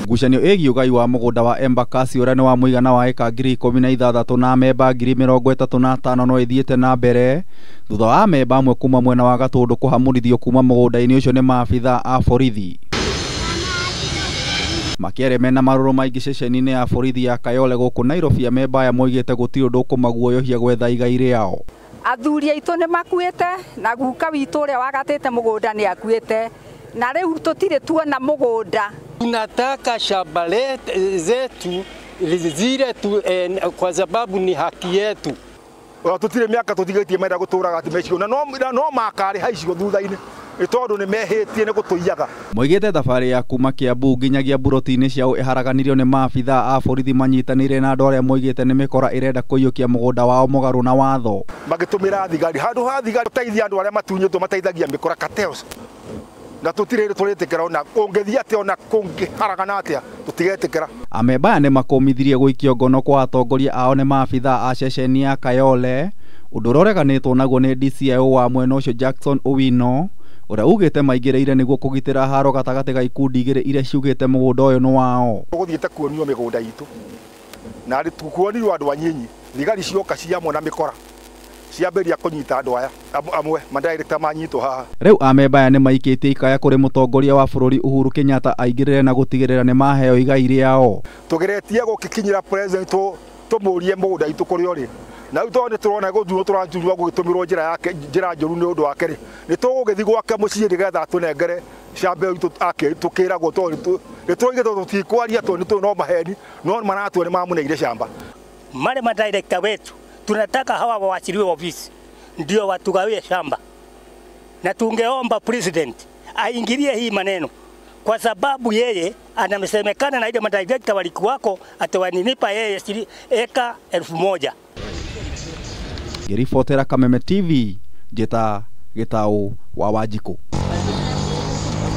Ngucanio ĩgiĩ ũgai wa mũgũnda wa Embakasi ũrĩa nĩ wa mũigana wa eka 16,000 na memba 35,000 no ĩthiĩte na mbere thutha wa memba amwe kuma mwena wa Gatũndũ kũhamũrithio kuma mũgũnda-inĩ ũcio nĩ maabithaa a borithi. Makĩaria mena marũrũ maingĩ ceceni-inĩ ya borithi ya Kayole gũkũ Nairobi, amemba aya moigĩte gũtirĩ ũndũ ũkũmaguoyohia gwetha igai rĩao. Athuri aitũ nĩ makuĩte na guka witũ ũrĩa wagatĩte mũgũnda nĩ akuĩte, na rĩu tũtirĩ tuona mũgũnda. Tunataka shamba zetu zile tu, kwa sababu ni haki yetu. Tutire miaka tutigetie menda guturaga ati mecio na no makari haicio thutha-ini itondu ni mehitie ni gutuiyaga. Moigĩte thabarĩ ya kuma Kiambu nginyagia buroti-inĩ ciao iharaganirio nĩ maabithaa a borithi manyitanĩire na andũ arĩa moigĩte nĩ mĩkora irenda kũiyũkia mũgũnda wao mũgarũ na watho. Magitumira thigari handu ha thigari teithia andũ arĩa matunyĩtwo mateithagia mĩkora cartels. Na tutire tũrĩtĩkĩra ona ũngĩthia atĩa ona kũngĩharagana atĩa tũtigetĩkĩra. Amemba aya nĩ makomithirie gũikio ngono kwa atongoria ao nĩ maabithaa a ceceni ya Kayole, ũndũ ũrĩa ũreganĩtwo naguo nĩ DCIO wa mwena ũcio Jackson Owino, ũrĩa ugĩte maingĩrĩire nĩguo kũgitĩra haro gatagatĩ ga ikundi igĩrĩ iria ciugĩte mũgũnda ũyũ nĩ wao. Tũgũthiĩte kuonio mĩgũnda itũ na tukuonirwo andũ anyinyi, thigari cioka ciamwe na mĩkora ciambĩria kũnyita andũ aya amwe madirector manyitwo haha. Rĩu amemba aya nĩ maikĩtie ikaya kũrĩ mũtongoria wa bũrũri Uhuru Kenyatta aingĩrĩre na gũtigĩrĩra nĩ maheo igai rĩao. Tũgeretie gũkikinyĩra president tũmũrie mũgũnda itũ kũrĩa ũrĩ. Na rĩu tondũ tũrona gũthurwo tũranjurwo gũgĩtũmĩrwo njĩra njũru nĩ ũndũ wake rĩ, nĩ tũgũgĩthiĩ gwake mũciĩ nĩgetha tũnengere shamba itũ tũkĩragwo tondũ nĩ tũigĩtwo tũtikwaria tondũ no maheni no maratwo nĩ mamuneire shamba. Male madirector wetu tunataka hawa waachiliwe ofisi ndio watugawie shamba, na tungeomba president aingilie hii maneno kwa sababu yeye anamesemekana na ile madirector walikuwako atawaninipa yeye eka 1,000. Ngĩribotera Kameme TV, Njĩta Gĩtaũ wa Wanjikũ.